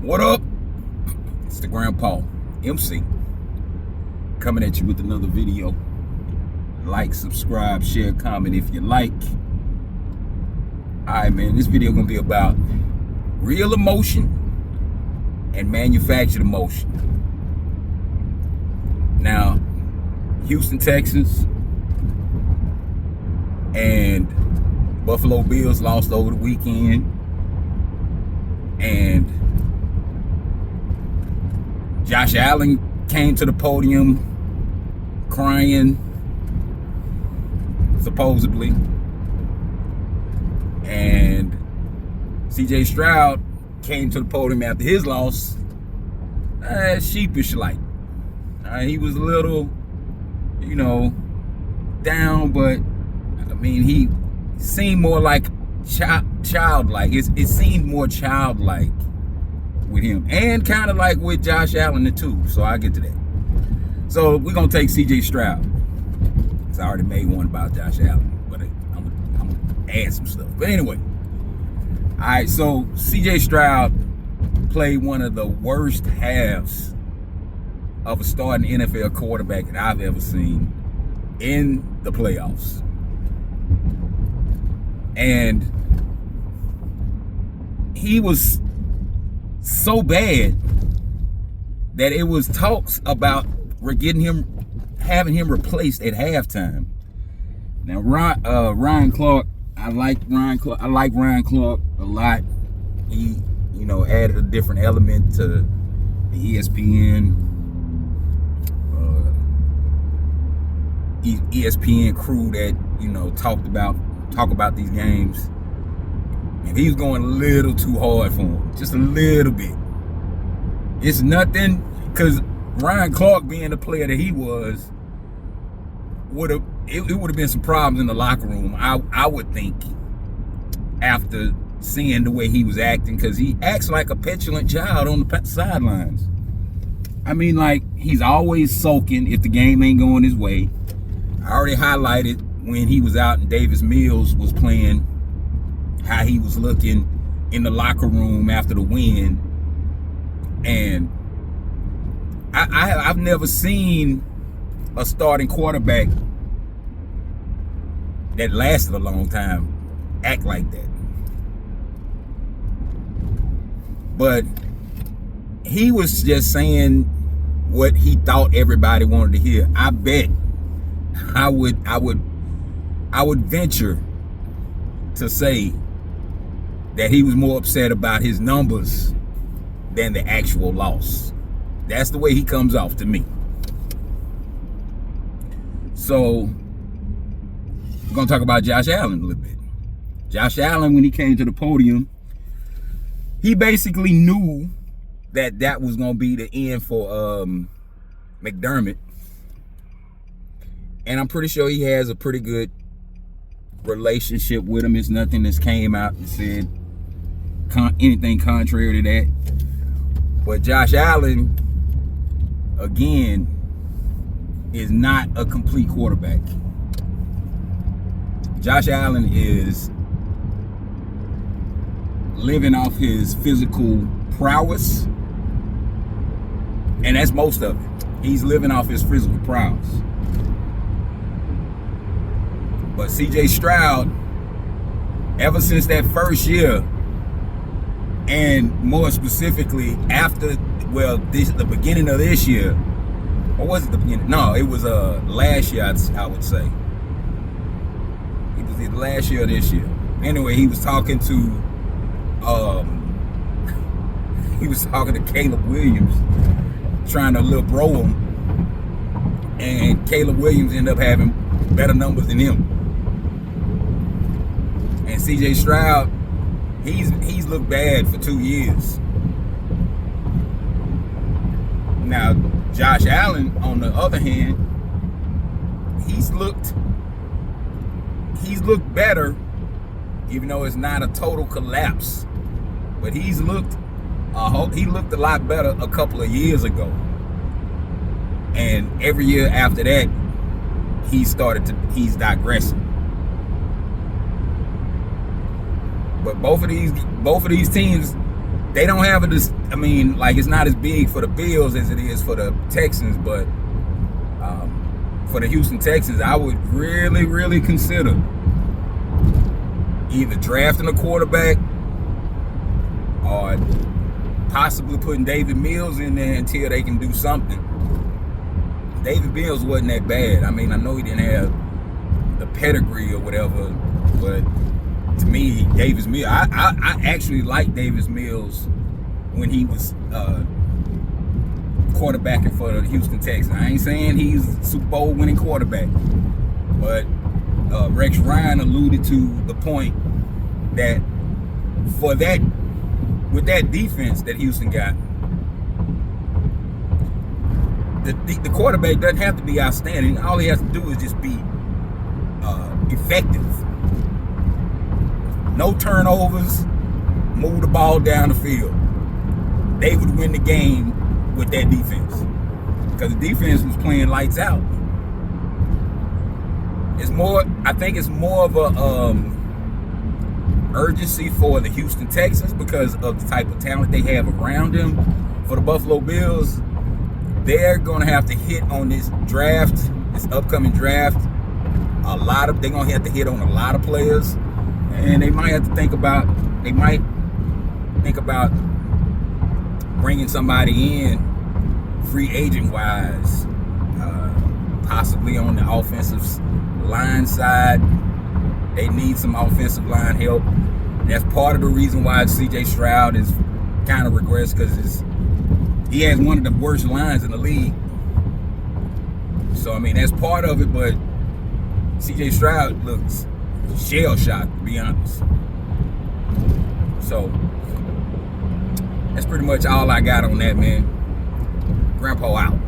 What up? It's the Grandpa MC coming at you with another video. Like, subscribe, share, comment if you like. Alright, man, this video gonna be about real emotion and manufactured emotion. Now, Houston Texans and Buffalo Bills lost over the weekend, and Josh Allen came to the podium crying, supposedly, and CJ Stroud came to the podium after his loss, sheepish like. He was a little, down, but I mean, he seemed more like childlike. It seemed more childlike with him, and kind of like with Josh Allen too. So I'll get to that. So we're gonna take CJ Stroud. I already made one about Josh Allen, but I'm gonna add some stuff. But anyway, all right. So CJ Stroud played one of the worst halves of a starting NFL quarterback that I've ever seen in the playoffs. And he was so bad that it was talks about having him replaced at halftime. Now, Ryan Clark, I like Ryan Clark a lot. He, added a different element to the ESPN crew that talk about these games, and he's going a little too hard for him, just a little bit. It's nothing, because Ryan Clark, being the player that he was, would have been some problems in the locker room, I would think, after seeing the way he was acting, because he acts like a petulant child on the sidelines. I mean, like, he's always sulking if the game ain't going his way. I already highlighted when he was out and Davis Mills was playing, how he was looking in the locker room after the win. And I've never seen a starting quarterback that lasted a long time act like that. But he was just saying what he thought everybody wanted to hear. I bet I would venture to say that he was more upset about his numbers than the actual loss. That's the way he comes off to me. So we're gonna talk about Josh Allen a little bit. Josh Allen, when he came to the podium, he basically knew that was gonna be the end for McDermott. And I'm pretty sure he has a pretty good relationship with him. It's nothing that's came out and said anything contrary to that. But Josh Allen, again, is not a complete quarterback. Josh Allen is living off his physical prowess, and that's most of it. He's living off his physical prowess. But CJ Stroud, ever since that first year, and more specifically after, the beginning of this year, or was it the beginning? No, it was last year, I would say. It was the last year or this year. Anyway, he was talking to Caleb Williams, trying to little bro him, and Caleb Williams ended up having better numbers than him. And CJ Stroud, he's looked bad for 2 years. Now, Josh Allen, on the other hand, he's looked better, even though it's not a total collapse. But he looked a lot better a couple of years ago. And every year after that, he's digressing. But both of these teams they don't have it. I mean, like, it's not as big for the Bills as it is for the Texans, but for the Houston Texans, I would really, really consider either drafting a quarterback or possibly putting Davis Mills in there until they can do something. Davis Mills wasn't that bad. I mean, I know he didn't have the pedigree or whatever, but to me, Davis Mills, I actually liked Davis Mills when he was quarterbacking for the Houston Texans. I ain't saying he's a Super Bowl winning quarterback, but Rex Ryan alluded to the point that for that, with that defense that Houston got, the quarterback doesn't have to be outstanding. All he has to do is just be effective. No turnovers, move the ball down the field. They would win the game with that defense because the defense was playing lights out. I think it's more of a urgency for the Houston Texans because of the type of talent they have around them. For the Buffalo Bills, they're going to have to hit on this upcoming draft. They're going to have to hit on a lot of players, and they might think about bringing somebody in free agent wise, possibly on the offensive line side. They need some offensive line help. That's part of the reason why CJ Stroud is kind of regressed, because he has one of the worst lines in the league. So, I mean, that's part of it, but CJ Stroud looks shell-shocked, to be honest. So, that's pretty much all I got on that, man. Grandpa out.